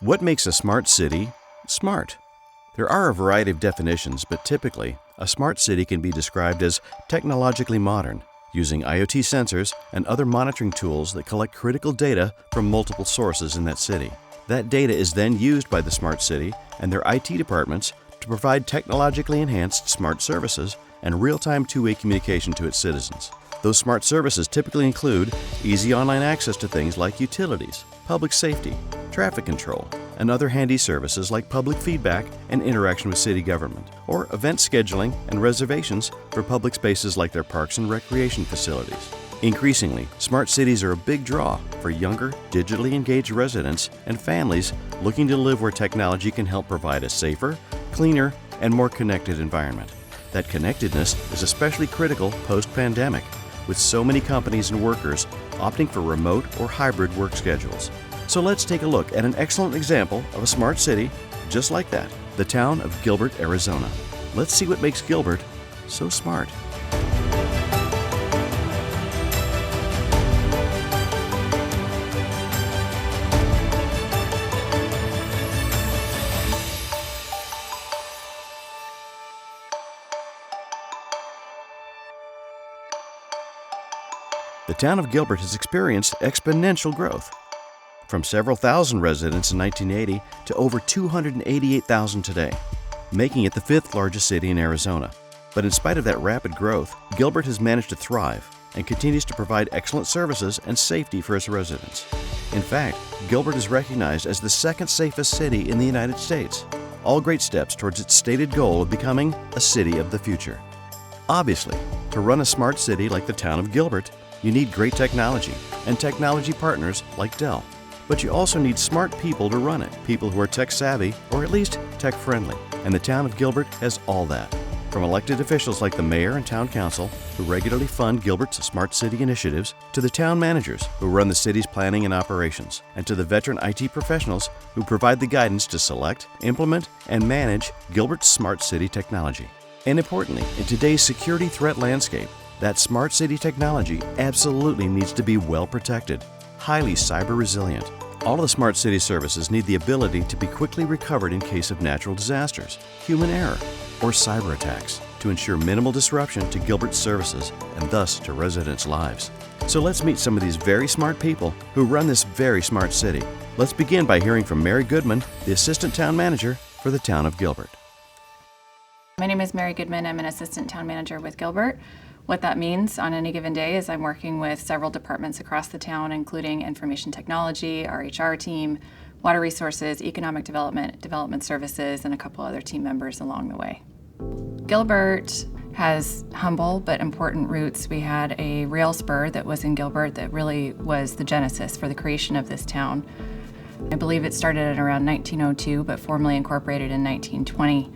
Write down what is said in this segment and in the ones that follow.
What makes a smart city smart? There are a variety of definitions, but typically, a smart city can be described as technologically modern, using IoT sensors and other monitoring tools that collect critical data from multiple sources in that city. That data is then used by the smart city and their IT departments to provide technologically enhanced smart services and real-time two-way communication to its citizens. Those smart services typically include easy online access to things like utilities, public safety, traffic control, and other handy services like public feedback and interaction with city government, or event scheduling and reservations for public spaces like their parks and recreation facilities. Increasingly, smart cities are a big draw for younger, digitally engaged residents and families looking to live where technology can help provide a safer, cleaner, and more connected environment. That connectedness is especially critical post-pandemic, with so many companies and workers opting for remote or hybrid work schedules. So let's take a look at an excellent example of a smart city just like that, the town of Gilbert, Arizona. Let's see what makes Gilbert so smart. The town of Gilbert has experienced exponential growth, from several thousand residents in 1980 to over 288,000 today, making it the fifth largest city in Arizona. But in spite of that rapid growth, Gilbert has managed to thrive and continues to provide excellent services and safety for its residents. In fact, Gilbert is recognized as the second safest city in the United States, all great steps towards its stated goal of becoming a city of the future. Obviously, to run a smart city like the town of Gilbert, you need great technology and technology partners like Dell. But you also need smart people to run it, people who are tech-savvy or at least tech-friendly. And the town of Gilbert has all that. From elected officials like the mayor and town council, who regularly fund Gilbert's smart city initiatives, to the town managers who run the city's planning and operations, and to the veteran IT professionals who provide the guidance to select, implement, and manage Gilbert's smart city technology. And importantly, in today's security threat landscape, that smart city technology absolutely needs to be well protected, highly cyber resilient. All of the smart city services need the ability to be quickly recovered in case of natural disasters, human error, or cyber attacks to ensure minimal disruption to Gilbert's services and thus to residents' lives. So let's meet some of these very smart people who run this very smart city. Let's begin by hearing from Mary Goodman, the Assistant Town Manager for the Town of Gilbert. My name is Mary Goodman. I'm an Assistant Town Manager with Gilbert. What that means on any given day is I'm working with several departments across the town, including information technology, our HR team, water resources, economic development, development services, and a couple other team members along the way. Gilbert has humble but important roots. We had a rail spur that was in Gilbert that really was the genesis for the creation of this town. I believe it started at around 1902, but formally incorporated in 1920.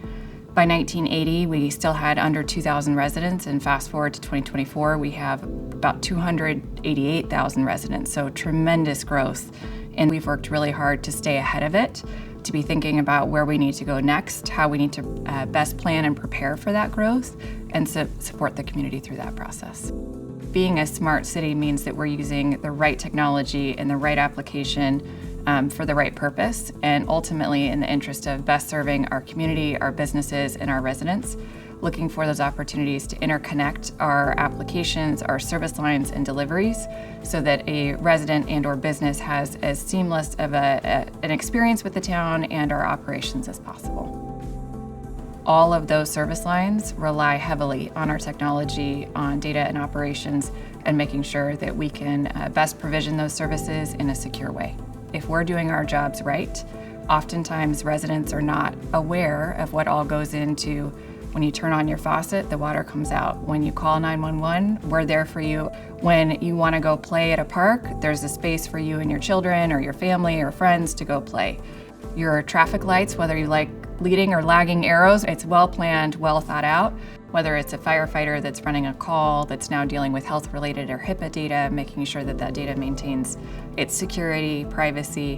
By 1980, we still had under 2,000 residents, and fast forward to 2024, we have about 288,000 residents, so tremendous growth. And we've worked really hard to stay ahead of it, to be thinking about where we need to go next, how we need to best plan and prepare for that growth, and support the community through that process. Being a smart city means that we're using the right technology and the right application for the right purpose, and ultimately in the interest of best serving our community, our businesses, and our residents, looking for those opportunities to interconnect our applications, our service lines, and deliveries so that a resident and or business has as seamless of an experience with the town and our operations as possible. All of those service lines rely heavily on our technology, on data and operations, and making sure that we can best provision those services in a secure way. If we're doing our jobs right, oftentimes residents are not aware of what all goes into when you turn on your faucet, the water comes out. When you call 911, we're there for you. When you want to go play at a park, there's a space for you and your children or your family or friends to go play. Your traffic lights, whether you like leading or lagging arrows, it's well planned, well thought out. Whether it's a firefighter that's running a call that's now dealing with health-related or HIPAA data, making sure that that data maintains its security, privacy,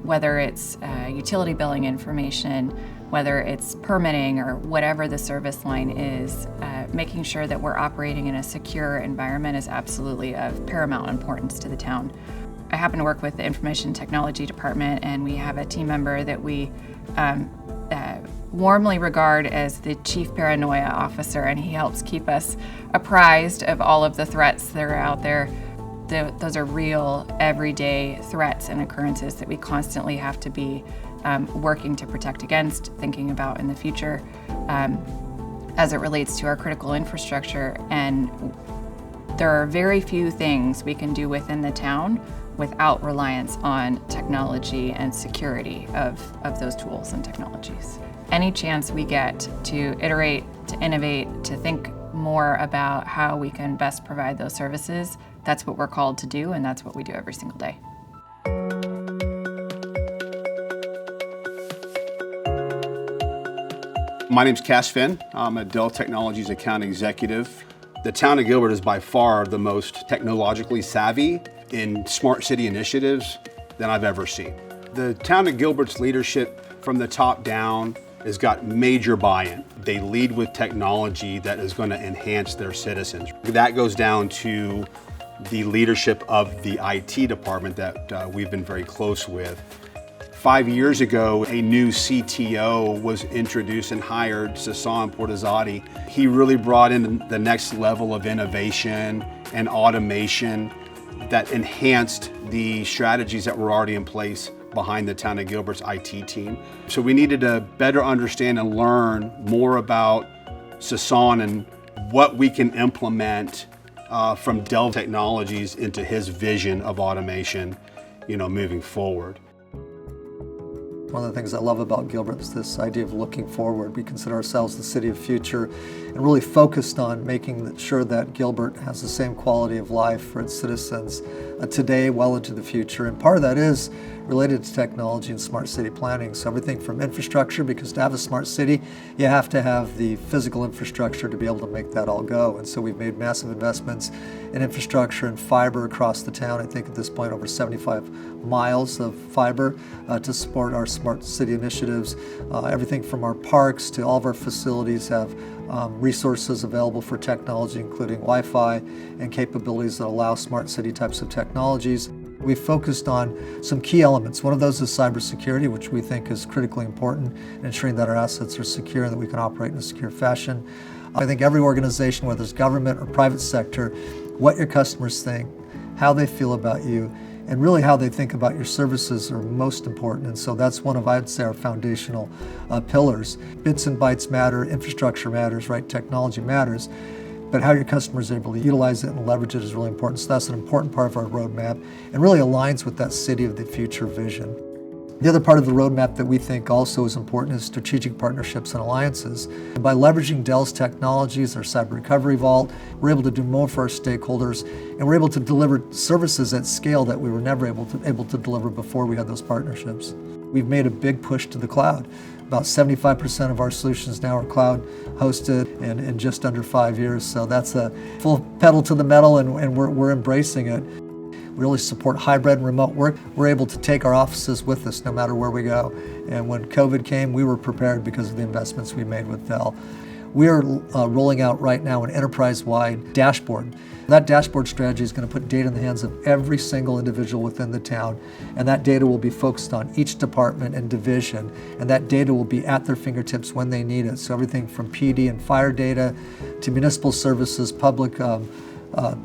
whether it's utility billing information, whether it's permitting or whatever the service line is, making sure that we're operating in a secure environment is absolutely of paramount importance to the town. I happen to work with the information technology department, and we have a team member that we warmly regard as the chief paranoia officer, and he helps keep us apprised of all of the threats that are out there. Those are real, everyday threats and occurrences that we constantly have to be working to protect against, thinking about in the future as it relates to our critical infrastructure. And there are very few things we can do within the town without reliance on technology and security of those tools and technologies. Any chance we get to iterate, to innovate, to think more about how we can best provide those services, that's what we're called to do, and that's what we do every single day. My name's Cass Finn. I'm a Dell Technologies account executive. The town of Gilbert is by far the most technologically savvy in smart city initiatives than I've ever seen. The town of Gilbert's leadership from the top down has got major buy-in. They lead with technology that is going to enhance their citizens. That goes down to the leadership of the IT department that we've been very close with. 5 years ago, a new CTO was introduced and hired, Sasan Portazotti. He really brought in the next level of innovation and automation that enhanced the strategies that were already in place behind the town of Gilbert's IT team. So we needed to better understand and learn more about Sasan and what we can implement from Dell Technologies into his vision of automation, moving forward. One of the things I love about Gilbert is this idea of looking forward. We consider ourselves the city of future and really focused on making sure that Gilbert has the same quality of life for its citizens today, well into the future. And part of that is related to technology and smart city planning. So everything from infrastructure, because to have a smart city, you have to have the physical infrastructure to be able to make that all go. And so we've made massive investments in infrastructure and fiber across the town. I think at this point over 75 miles of fiber to support our smart city initiatives. Everything from our parks to all of our facilities have resources available for technology, including Wi-Fi and capabilities that allow smart city types of technologies. We've focused on some key elements. One of those is cybersecurity, which we think is critically important in ensuring that our assets are secure and that we can operate in a secure fashion. I think every organization, whether it's government or private sector, what your customers think, how they feel about you, and really how they think about your services are most important. And so that's one of, I'd say, our foundational pillars. Bits and bytes matter, infrastructure matters, right? Technology matters. But how your customers are able to utilize it and leverage it is really important. So that's an important part of our roadmap and really aligns with that city of the future vision. The other part of the roadmap that we think also is important is strategic partnerships and alliances. And by leveraging Dell's technologies, our cyber recovery vault, we're able to do more for our stakeholders, and we're able to deliver services at scale that we were never able to deliver before we had those partnerships. We've made a big push to the cloud. About 75% of our solutions now are cloud hosted in just under 5 years. So that's a full pedal to the metal, and we're embracing it. We really support hybrid and remote work. We're able to take our offices with us no matter where we go. And when COVID came, we were prepared because of the investments we made with Dell. We are rolling out right now an enterprise-wide dashboard. That dashboard strategy is going to put data in the hands of every single individual within the town, and that data will be focused on each department and division, and that data will be at their fingertips when they need it. So everything from PD and fire data to municipal services, public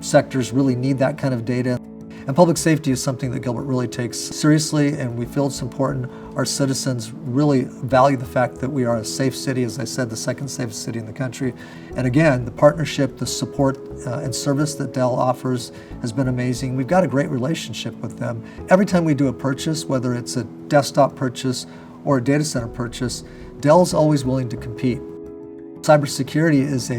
sectors really need that kind of data. And public safety is something that Gilbert really takes seriously, and we feel it's important. Our citizens really value the fact that we are a safe city, as I said, the second safest city in the country. And again, the partnership, the support and service that Dell offers has been amazing. We've got a great relationship with them. Every time we do a purchase, whether it's a desktop purchase or a data center purchase, Dell's always willing to compete. Cybersecurity is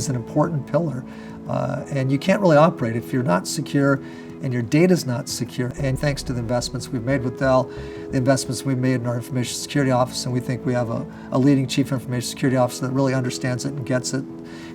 an important pillar, and you can't really operate if you're not secure and your data's not secure. And thanks to the investments we've made with Dell, the investments we've made in our information security office, and we think we have a leading chief information security officer that really understands it and gets it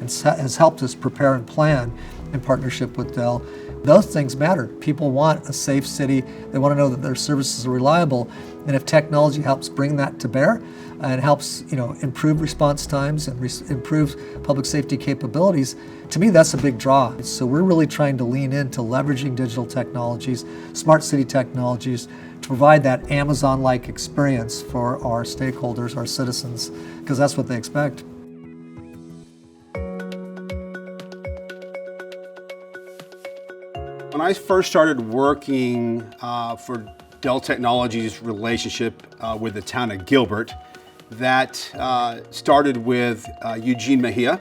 and has helped us prepare and plan in partnership with Dell. Those things matter. People want a safe city. They want to know that their services are reliable. And if technology helps bring that to bear and helps, improve response times and improve public safety capabilities, to me, that's a big draw. So we're really trying to lean into leveraging digital technologies, smart city technologies, to provide that Amazon-like experience for our stakeholders, our citizens, because that's what they expect. When I first started working for Dell Technologies' relationship with the town of Gilbert, that started with Eugene Mejia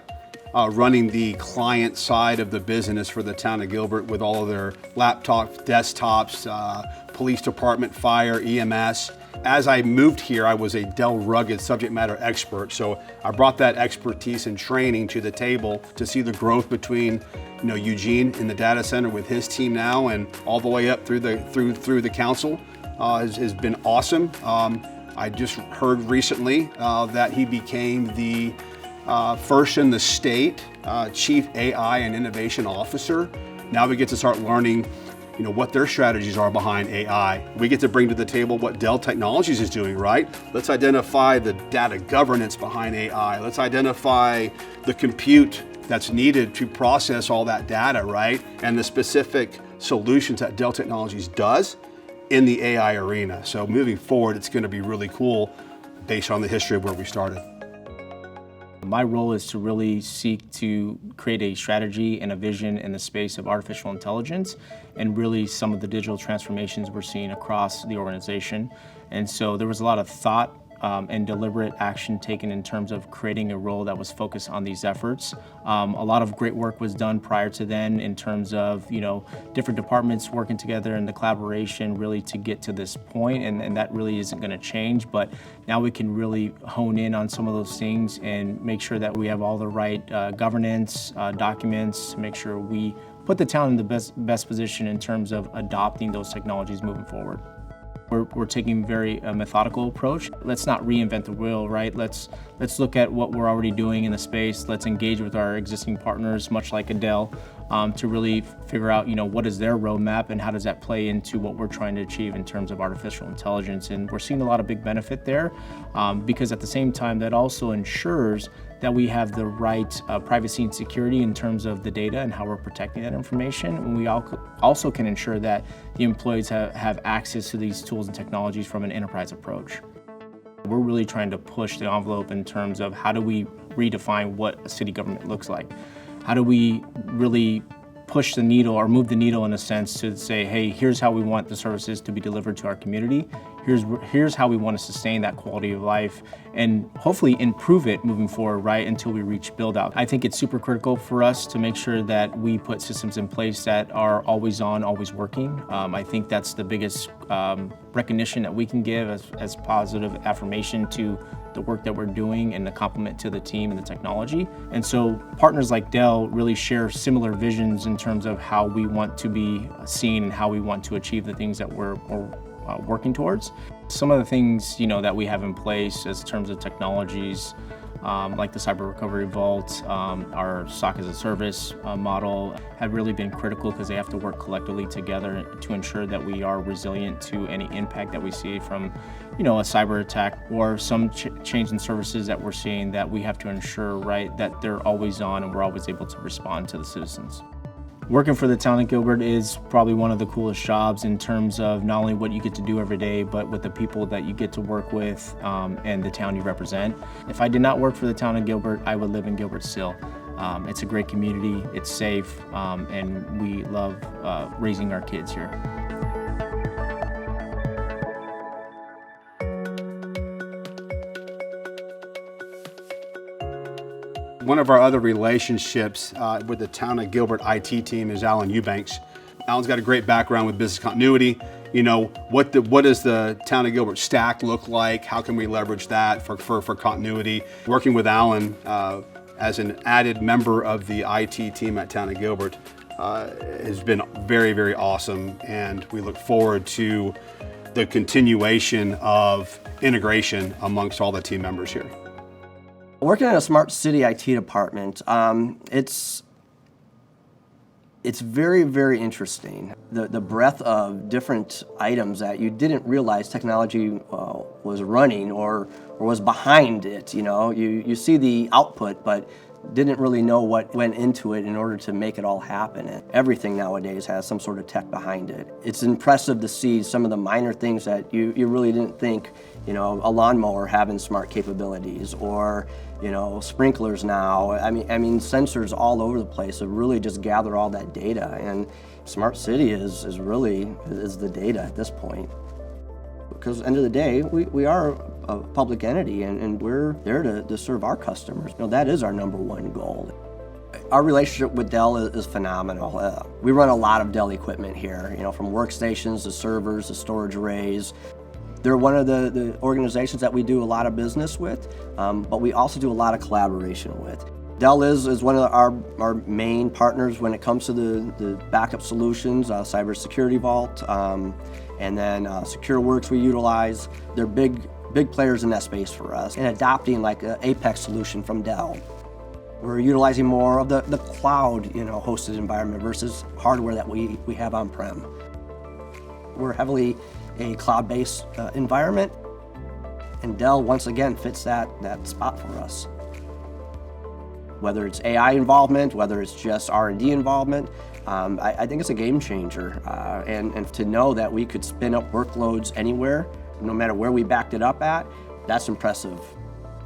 running the client side of the business for the town of Gilbert with all of their laptops, desktops, police department, fire, EMS. As I moved here, I was a Dell rugged subject matter expert, so I brought that expertise and training to the table to see the growth between Eugene in the data center with his team now and all the way up through the council has been awesome. I just heard recently that he became the first in the state Chief AI and Innovation Officer. Now we get to start learning what their strategies are behind AI. We get to bring to the table what Dell Technologies is doing, right? Let's identify the data governance behind AI. Let's identify the compute that's needed to process all that data, right? And the specific solutions that Dell Technologies does in the AI arena. So moving forward, it's going to be really cool based on the history of where we started. My role is to really seek to create a strategy and a vision in the space of artificial intelligence and really some of the digital transformations we're seeing across the organization. And so there was a lot of thought and deliberate action taken in terms of creating a role that was focused on these efforts. A lot of great work was done prior to then in terms of different departments working together and the collaboration really to get to this point, and that really isn't going to change. But now we can really hone in on some of those things and make sure that we have all the right governance documents to make sure we put the town in the best position in terms of adopting those technologies moving forward. We're taking a very methodical approach. Let's not reinvent the wheel, right? Let's look at what we're already doing in the space. Let's engage with our existing partners, much like Dell, to really figure out, what is their roadmap and how does that play into what we're trying to achieve in terms of artificial intelligence. And we're seeing a lot of big benefit there because at the same time, that also ensures that we have the right privacy and security in terms of the data and how we're protecting that information. And we also can ensure that the employees have access to these tools and technologies from an enterprise approach. We're really trying to push the envelope in terms of how do we redefine what a city government looks like? How do we really push the needle or move the needle in a sense to say, hey, here's how we want the services to be delivered to our community. Here's how we want to sustain that quality of life and hopefully improve it moving forward, right, until we reach build out. I think it's super critical for us to make sure that we put systems in place that are always on, always working. I think that's the biggest recognition that we can give as positive affirmation to the work that we're doing and the compliment to the team and the technology. And so partners like Dell really share similar visions in terms of how we want to be seen and how we want to achieve the things that we're working towards. Some of the things that we have in place as terms of technologies, like the Cyber Recovery Vault, our SOC as a service model have really been critical because they have to work collectively together to ensure that we are resilient to any impact that we see from a cyber attack or some change in services that we're seeing, that we have to ensure, right, that they're always on and we're always able to respond to the citizens. Working for the town of Gilbert is probably one of the coolest jobs in terms of not only what you get to do every day, but with the people that you get to work with and the town you represent. If I did not work for the town of Gilbert, I would live in Gilbert still. It's a great community, it's safe, and we love raising our kids here. One of our other relationships with the Town of Gilbert IT team is Alan Eubanks. Alan's got a great background with business continuity. What does the Town of Gilbert stack look like? How can we leverage that for continuity? Working with Alan as an added member of the IT team at Town of Gilbert has been very, very awesome, and we look forward to the continuation of integration amongst all the team members here. Working in a smart city IT department, it's It's very, very interesting. The breadth of different items that you didn't realize technology was running or was behind it. You see the output, but didn't really know what went into it in order to make it all happen. And everything nowadays has some sort of tech behind it. It's impressive to see some of the minor things that you really didn't think, a lawnmower having smart capabilities, or sprinklers now. I mean sensors all over the place to really just gather all that data. And smart city is the data at this point. Because at the end of the day, we are a public entity, and we're there to serve our customers. That is our number one goal. Our relationship with Dell is phenomenal. We run a lot of Dell equipment here, from workstations to servers to storage arrays. They're one of the organizations that we do a lot of business with, but we also do a lot of collaboration with. Dell is one of our main partners when it comes to the backup solutions, Cybersecurity Vault, and then SecureWorks we utilize. They're big players in that space for us, and adopting like an Apex solution from Dell. We're utilizing more of the cloud hosted environment versus hardware that we have on-prem. We're heavily a cloud-based environment, and Dell once again fits that spot for us. Whether it's AI involvement, whether it's just R&D involvement, I think it's a game changer. And to know that we could spin up workloads anywhere, no matter where we backed it up at, that's impressive.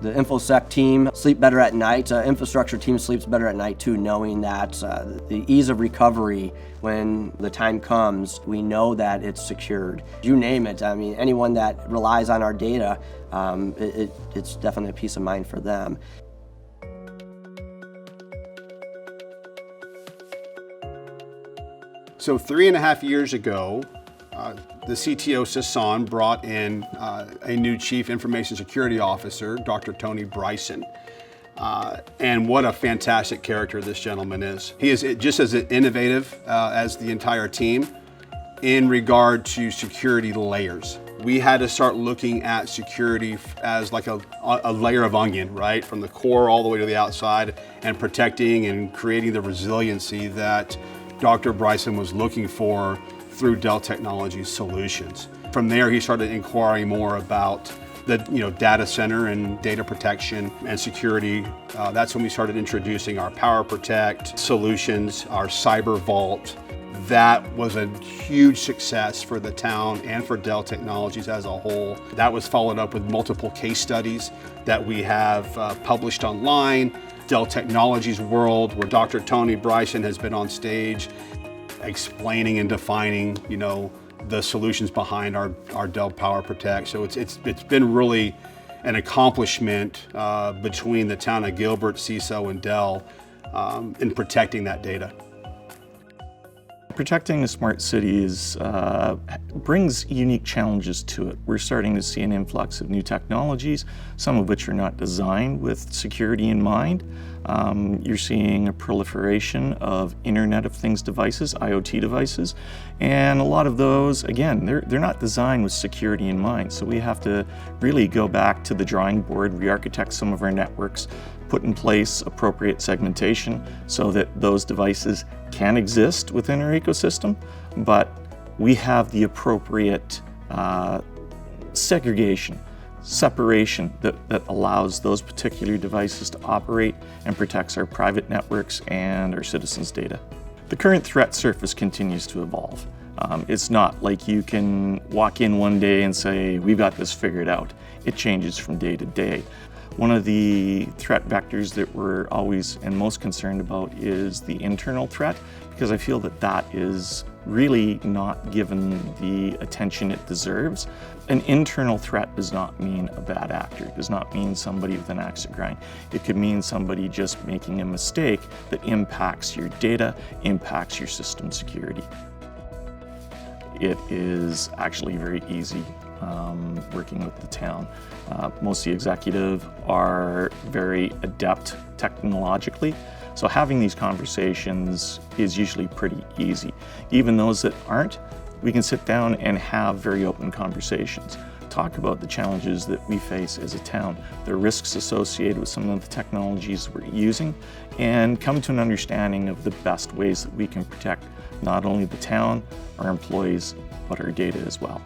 The InfoSec team sleep better at night. Infrastructure team sleeps better at night too, knowing that the ease of recovery when the time comes, we know that it's secured. You name it. I mean, anyone that relies on our data, it's definitely a peace of mind for them. So 3.5 years ago, the CTO Sasan brought in a new Chief Information Security Officer, Dr. Tony Bryson. And what a fantastic character this gentleman is. He is just as innovative as the entire team in regard to security layers. We had to start looking at security as like a layer of onion, right? From the core all the way to the outside, and protecting and creating the resiliency that Dr. Bryson was looking for through Dell Technologies solutions. From there, he started inquiring more about the data center and data protection and security. That's when we started introducing our Power Protect solutions, our Cyber Vault. That was a huge success for the town and for Dell Technologies as a whole. That was followed up with multiple case studies that we have published online. Dell Technologies World, where Dr. Tony Bryson has been on stage explaining and defining, the solutions behind our Dell Power Protect. So it's been really an accomplishment between the Town of Gilbert, CISO, and Dell in protecting that data. Protecting a smart city brings unique challenges to it. We're starting to see an influx of new technologies, some of which are not designed with security in mind. You're seeing a proliferation of Internet of Things devices, IoT devices, and a lot of those, again, they're not designed with security in mind. So we have to really go back to the drawing board, re-architect some of our networks, put in place appropriate segmentation so that those devices can exist within our ecosystem, but we have the appropriate separation that allows those particular devices to operate and protects our private networks and our citizens' data. The current threat surface continues to evolve. It's not like you can walk in one day and say, we've got this figured out. It changes from day to day. One of the threat vectors that we're always and most concerned about is the internal threat, because I feel that is really not given the attention it deserves. An internal threat does not mean a bad actor. It does not mean somebody with an axe to grind. It could mean somebody just making a mistake that impacts your data, impacts your system security. It is actually very easy working with the town. Most of the executive are very adept technologically, so having these conversations is usually pretty easy. Even those that aren't, we can sit down and have very open conversations. talk about the challenges that we face as a town, the risks associated with some of the technologies we're using, and come to an understanding of the best ways that we can protect not only the town, our employees, but our data as well.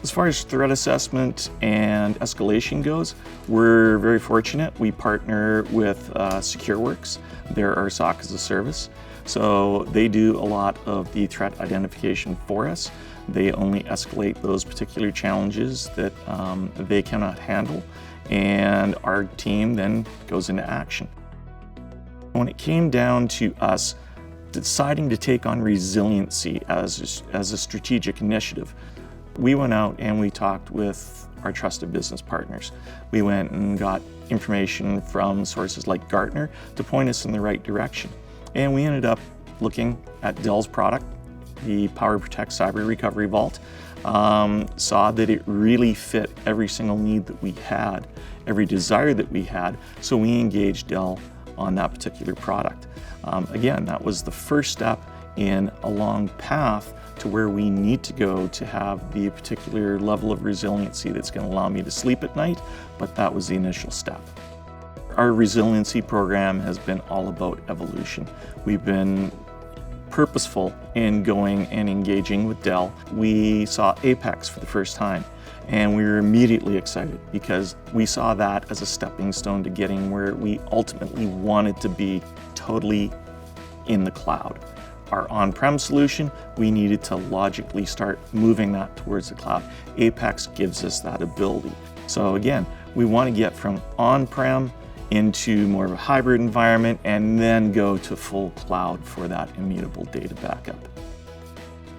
As far as threat assessment and escalation goes, we're very fortunate. We partner with SecureWorks. They're our SOC as a service. So they do a lot of the threat identification for us. They only escalate those particular challenges that they cannot handle, and our team then goes into action. When it came down to us deciding to take on resiliency as a strategic initiative, we went out and we talked with our trusted business partners. We went and got information from sources like Gartner to point us in the right direction. And we ended up looking at Dell's product, the PowerProtect Cyber Recovery Vault, saw that it really fit every single need that we had, every desire that we had, so we engaged Dell on that particular product. Again, that was the first step in a long path to where we need to go to have the particular level of resiliency that's going to allow me to sleep at night, but that was the initial step. Our resiliency program has been all about evolution. We've been purposeful in going and engaging with Dell. We saw Apex for the first time, and we were immediately excited because we saw that as a stepping stone to getting where we ultimately wanted to be, totally in the cloud. Our on-prem solution, we needed to logically start moving that towards the cloud. Apex gives us that ability. So again, we want to get from on-prem into more of a hybrid environment and then go to full cloud for that immutable data backup.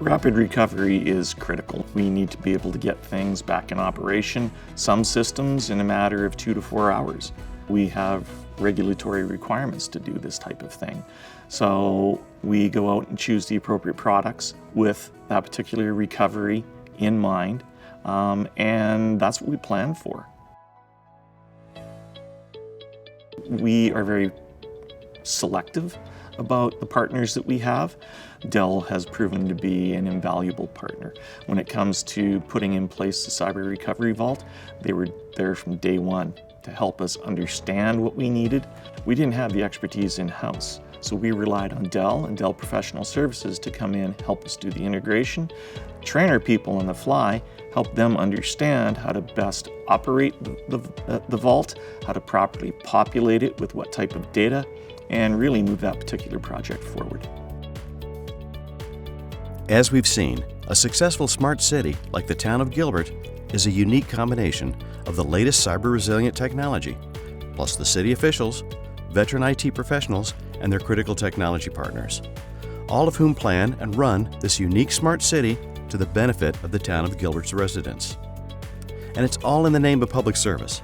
Rapid recovery is critical. We need to be able to get things back in operation, some systems in a matter of 2 to 4 hours. We have regulatory requirements to do this type of thing. So we go out and choose the appropriate products with that particular recovery in mind, and that's what we plan for. We are very selective about the partners that we have. Dell has proven to be an invaluable partner. When it comes to putting in place the Cyber Recovery Vault, they were there from day one to help us understand what we needed. We didn't have the expertise in-house, so we relied on Dell and Dell Professional Services to come in, help us do the integration, train our people on the fly, help them understand how to best operate the vault, how to properly populate it with what type of data, and really move that particular project forward. As we've seen, a successful smart city like the Town of Gilbert is a unique combination of the latest cyber-resilient technology, plus the city officials, veteran IT professionals, and their critical technology partners, all of whom plan and run this unique smart city to the benefit of the Town of Gilbert's residents. And it's all in the name of public service,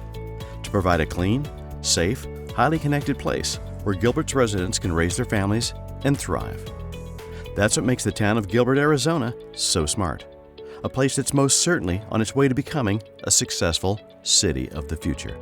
to provide a clean, safe, highly connected place where Gilbert's residents can raise their families and thrive. That's what makes the Town of Gilbert, Arizona so smart, a place that's most certainly on its way to becoming a successful city of the future.